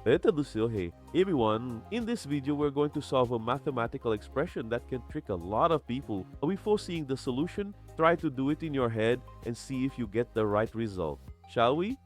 Hey everyone, in this video we're going to solve a mathematical expression that can trick a lot of people. Before seeing the solution, try to do it in your head and see if you get the right result. Shall we?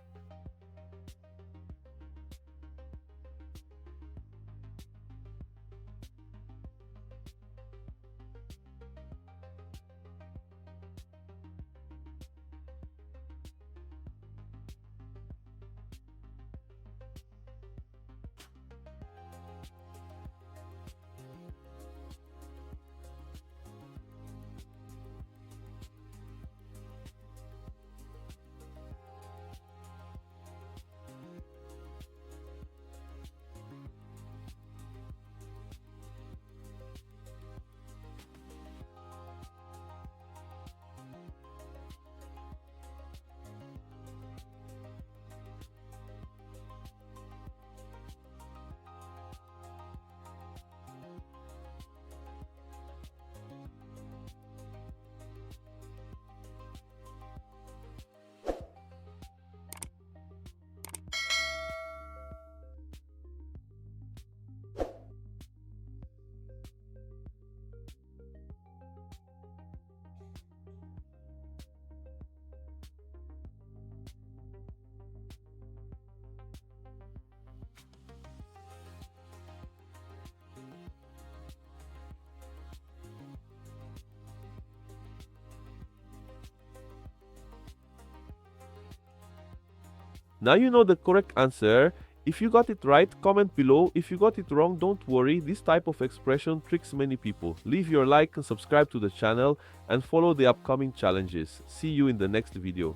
Now you know the correct answer. If you got it right, comment below. If you got it wrong, don't worry. This type of expression tricks many people. Leave your like and subscribe to the channel and follow the upcoming challenges. See you in the next video.